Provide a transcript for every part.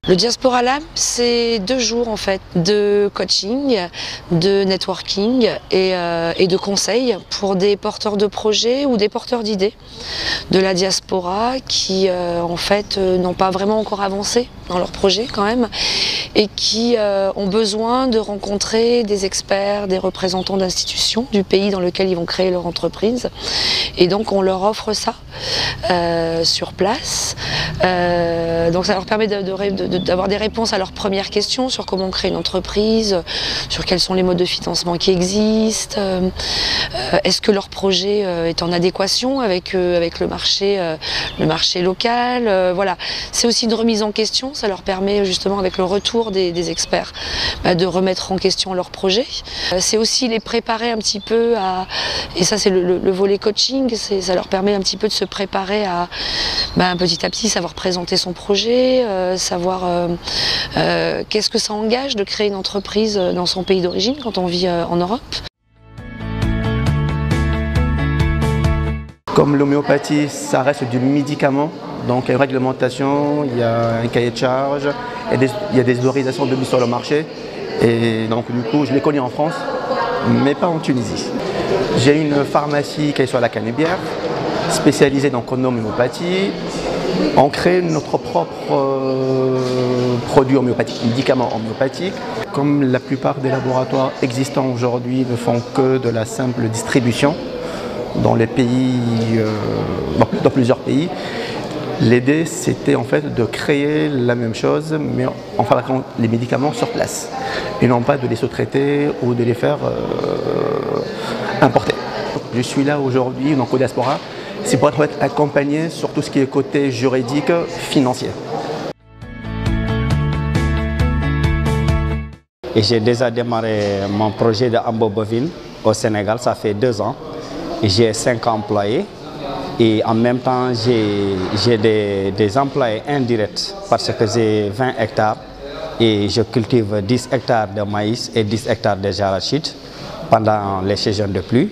Le Diaspora Lab, c'est 2 jours en fait de coaching, de networking et de conseils pour des porteurs de projets ou des porteurs d'idées de la diaspora qui en fait n'ont pas vraiment encore avancé dans leur projet quand même et qui ont besoin de rencontrer des experts, des représentants d'institutions du pays dans lequel ils vont créer leur entreprise. Et donc on leur offre ça sur place. Donc ça leur permet d'avoir des réponses à leurs premières questions sur comment on crée une entreprise, sur quels sont les modes de financement qui existent, est-ce que leur projet est en adéquation avec le marché local. Voilà. C'est aussi une remise en question, ça leur permet justement avec le retour des experts de remettre en question leur projet. C'est aussi les préparer un petit peu à, et ça c'est le volet coaching, ça leur permet un petit peu de se préparer à petit à petit savoir présenter son projet, savoir qu'est-ce que ça engage de créer une entreprise dans son pays d'origine quand on vit en Europe. Comme l'homéopathie, ça reste du médicament, donc il y a une réglementation, il y a un cahier de charge, il y a des autorisations de mise sur le marché. Et donc du coup, je l'ai connu en France, mais pas en Tunisie. J'ai une pharmacie qui est sur la Canébière, spécialisée donc en homéopathie. On crée notre propre produit homéopathique, médicaments homéopathiques. Comme la plupart des laboratoires existants aujourd'hui ne font que de la simple distribution dans les pays, dans plusieurs pays, l'idée c'était en fait de créer la même chose mais en fabriquant les médicaments sur place et non pas de les sous-traiter ou de les faire importer. Je suis là aujourd'hui donc au Diaspora, c'est pour être accompagné sur tout ce qui est côté juridique, financier. Et j'ai déjà démarré mon projet de Ambo bovine au Sénégal, ça fait 2 ans. J'ai 5 employés et en même temps j'ai des employés indirects parce que j'ai 20 hectares et je cultive 10 hectares de maïs et 10 hectares de arachides pendant les saisons de pluie.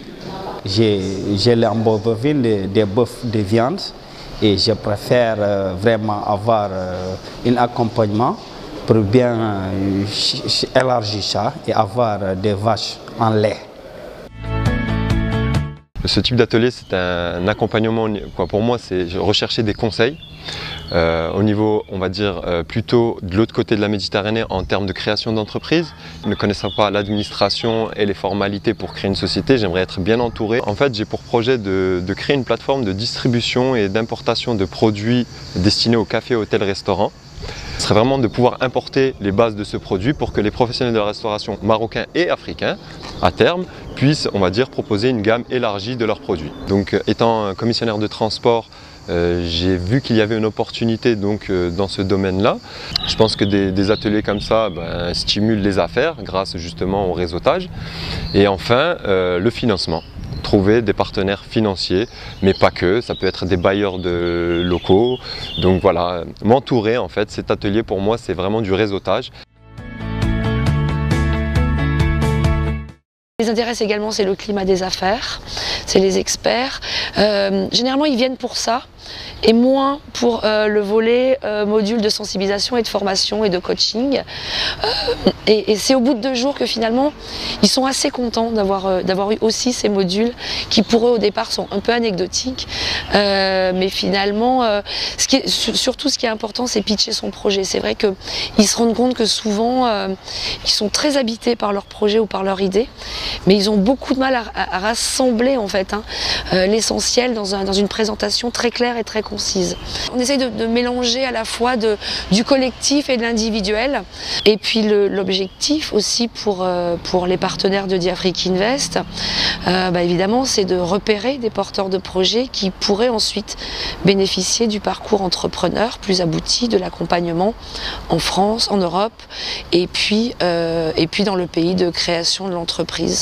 J'ai l'ambo bovine, des bœufs de viande et je préfère vraiment avoir un accompagnement pour bien élargir ça et avoir des vaches en lait. Ce type d'atelier, c'est un accompagnement, pour moi, c'est rechercher des conseils au niveau, on va dire, plutôt de l'autre côté de la Méditerranée en termes de création d'entreprise. Ne connaissant pas l'administration et les formalités pour créer une société, j'aimerais être bien entouré. En fait, j'ai pour projet de créer une plateforme de distribution et d'importation de produits destinés aux cafés, hôtels, restaurants. Ce serait vraiment de pouvoir importer les bases de ce produit pour que les professionnels de la restauration marocains et africains, à terme, puissent, on va dire, proposer une gamme élargie de leurs produits. Donc, étant commissionnaire de transport, j'ai vu qu'il y avait une opportunité donc, dans ce domaine-là. Je pense que des ateliers comme ça stimulent les affaires grâce justement au réseautage. Et enfin, le financement. Trouver des partenaires financiers, mais pas que, ça peut être des bailleurs de locaux. Donc voilà, m'entourer en fait, cet atelier pour moi c'est vraiment du réseautage. Ce qui les intéresse également, c'est le climat des affaires, c'est les experts. Généralement, ils viennent pour ça et moins pour le volet module de sensibilisation et de formation et de coaching. Et c'est au bout de 2 jours que finalement, ils sont assez contents d'avoir eu aussi ces modules qui pour eux au départ sont un peu anecdotiques. Mais finalement, surtout ce qui est important, c'est pitcher son projet. C'est vrai qu'ils se rendent compte que souvent, ils sont très habités par leur projet ou par leur idée. Mais ils ont beaucoup de mal à rassembler en fait l'essentiel dans une présentation très claire et très concise. On essaye de mélanger à la fois du collectif et de l'individuel. Et puis l'objectif aussi pour les partenaires de Diafrique Invest, évidemment, c'est de repérer des porteurs de projets qui pourraient ensuite bénéficier du parcours entrepreneur plus abouti, de l'accompagnement en France, en Europe et puis dans le pays de création de l'entreprise.